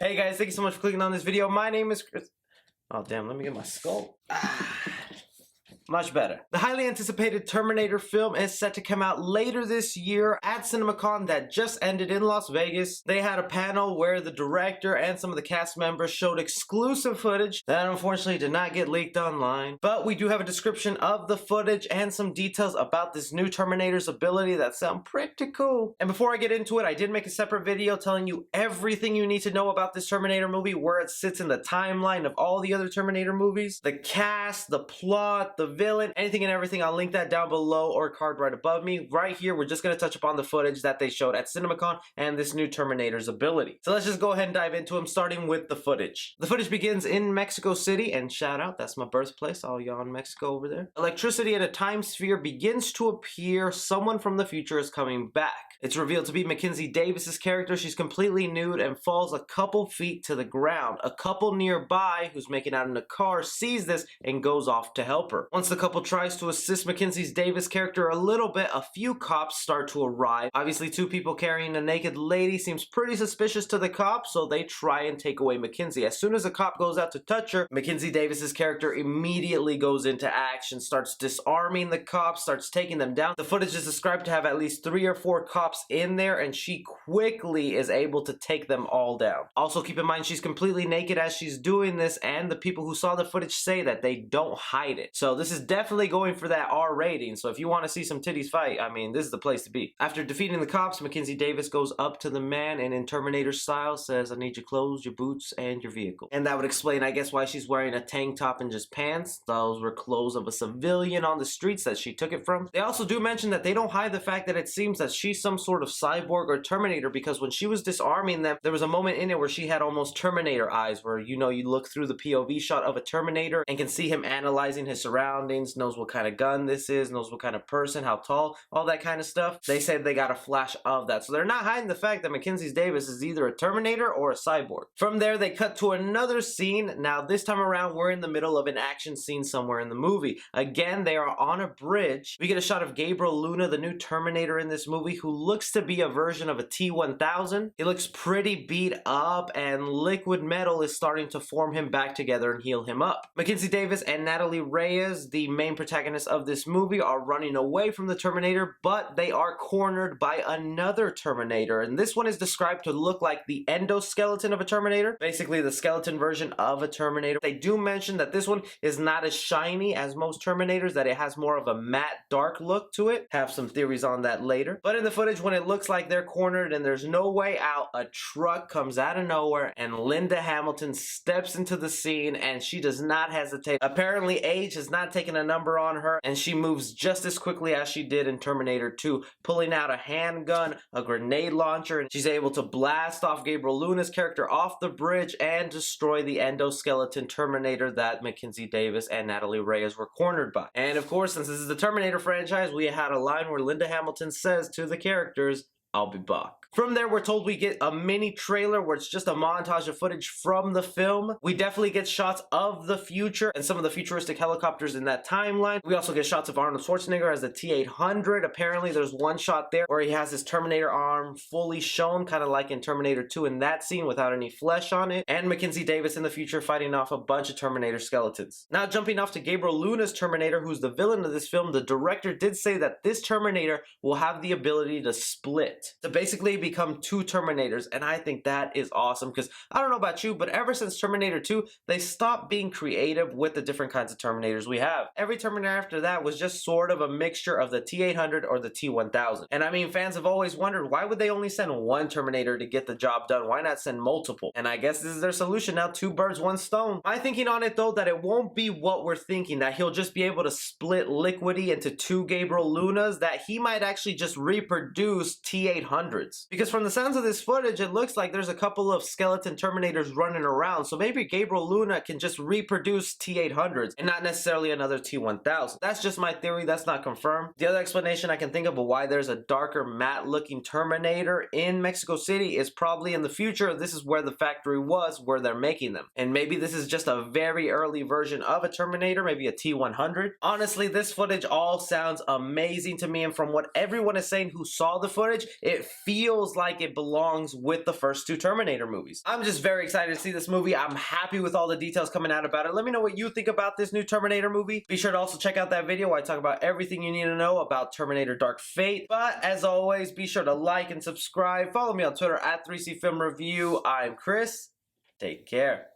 Hey guys, thank you so much for clicking on this video. My name is Chris. Oh damn, let me get my skull. Much better. The highly anticipated Terminator film is set to come out later this year at CinemaCon that just ended in Las Vegas. They had a panel where the director and some of the cast members showed exclusive footage that unfortunately did not get leaked online. But we do have a description of the footage and some details about this new Terminator's ability that sound pretty cool. And before I get into it, I did make a separate video telling you everything you need to know about this Terminator movie, where it sits in the timeline of all the other Terminator movies, the cast, the plot, the villain, anything and everything. I'll link that down below or card right above me. Right here, we're just going to touch upon the footage that they showed at CinemaCon and this new Terminator's ability. So let's just go ahead and dive into them, starting with the footage. The footage begins in Mexico City, and shout out, that's my birthplace, all y'all in Mexico over there. Electricity in a time sphere begins to appear. Someone from the future is coming back. It's revealed to be Mackenzie Davis's character. She's completely nude and falls a couple feet to the ground. A couple nearby, who's making out in a car, sees this and goes off to help her. Once the couple tries to assist Mackenzie Davis' character a little bit, a few cops start to arrive. Obviously, two people carrying a naked lady seems pretty suspicious to the cops, so they try and take away Mackenzie. As soon as a cop goes out to touch her, Mackenzie Davis's character immediately goes into action, starts disarming the cops, starts taking them down. The footage is described to have at least 3 or 4 cops in there, and she quickly is able to take them all down. Also, keep in mind she's completely naked as she's doing this, and the people who saw the footage say that they don't hide it. So this is definitely going for that R rating. So if you want to see some titties fight, I mean, this is the place to be. After defeating the cops, Mackenzie Davis goes up to the man and in Terminator style says, "I need your clothes, your boots, and your vehicle." And that would explain, I guess, why she's wearing a tank top and just pants. Those were clothes of a civilian on the streets that she took it from. They also do mention that they don't hide the fact that it seems that she's some sort of cyborg or Terminator, because when she was disarming them, there was a moment in it where she had almost Terminator eyes, where, you know, you look through the POV shot of a Terminator and can see him analyzing his surroundings, knows what kind of gun this is, knows what kind of person, how tall, all that kind of stuff. They said they got a flash of that. So they're not hiding the fact that Mackenzie Davis is either a Terminator or a cyborg. From there, they cut to another scene. Now, this time around, we're in the middle of an action scene somewhere in the movie. Again, they are on a bridge. We get a shot of Gabriel Luna, the new Terminator in this movie, who looks to be a version of a T-1000. He looks pretty beat up, and liquid metal is starting to form him back together and heal him up. Mackenzie Davis and Natalie Reyes, the main protagonists of this movie, are running away from the Terminator, but they are cornered by another Terminator, and this one is described to look like the endoskeleton of a Terminator, basically the skeleton version of a Terminator. They do mention that this one is not as shiny as most Terminators, that it has more of a matte, dark look to it. Have some theories on that later. But in the footage, when it looks like they're cornered and there's no way out, a truck comes out of nowhere and Linda Hamilton steps into the scene, and she does not hesitate. Apparently, age has not taken a number on her, and she moves just as quickly as she did in Terminator 2, pulling out a handgun, a grenade launcher, and she's able to blast off Gabriel Luna's character off the bridge and destroy the endoskeleton Terminator that Mackenzie Davis and Natalie Reyes were cornered by. And of course, since this is the Terminator franchise, we had a line where Linda Hamilton says to the characters, "I'll be back." From there, we're told we get a mini trailer where it's just a montage of footage from the film. We definitely get shots of the future and some of the futuristic helicopters in that timeline. We also get shots of Arnold Schwarzenegger as the T-800. Apparently, there's one shot there where he has his Terminator arm fully shown, kind of like in Terminator 2 in that scene without any flesh on it. And Mackenzie Davis in the future fighting off a bunch of Terminator skeletons. Now, jumping off to Gabriel Luna's Terminator, who's the villain of this film, the director did say that this Terminator will have the ability to split, to basically become 2 Terminators, and I think that is awesome, because I don't know about you, but ever since Terminator 2, they stopped being creative with the different kinds of Terminators we have. Every Terminator after that was just sort of a mixture of the T-800 or the T-1000. And I mean, fans have always wondered, why would they only send one Terminator to get the job done? Why not send multiple? And I guess this is their solution now, 2 birds, 1 stone. My thinking on it, though, that it won't be what we're thinking, that he'll just be able to split Liquidy into 2 Gabriel Lunas, that he might actually just reproduce T-800s. Because from the sounds of this footage, it looks like there's a couple of skeleton Terminators running around, so maybe Gabriel Luna can just reproduce T-800s and not necessarily another T-1000. That's just my theory, that's not confirmed. The other explanation I can think of why there's a darker matte looking Terminator in Mexico City is probably in the future, this is where the factory was, where they're making them. And maybe this is just a very early version of a Terminator, maybe a T-100. Honestly, this footage all sounds amazing to me, and from what everyone is saying who saw the footage, it feels feels like it belongs with the first two Terminator movies. I'm just very excited to see this movie. I'm happy with all the details coming out about it. Let me know what you think about this new Terminator movie. Be sure to also check out that video where I talk about everything you need to know about Terminator Dark Fate. But as always, be sure to like and subscribe. Follow me on Twitter at 3C Film Review. I'm Chris. Take care.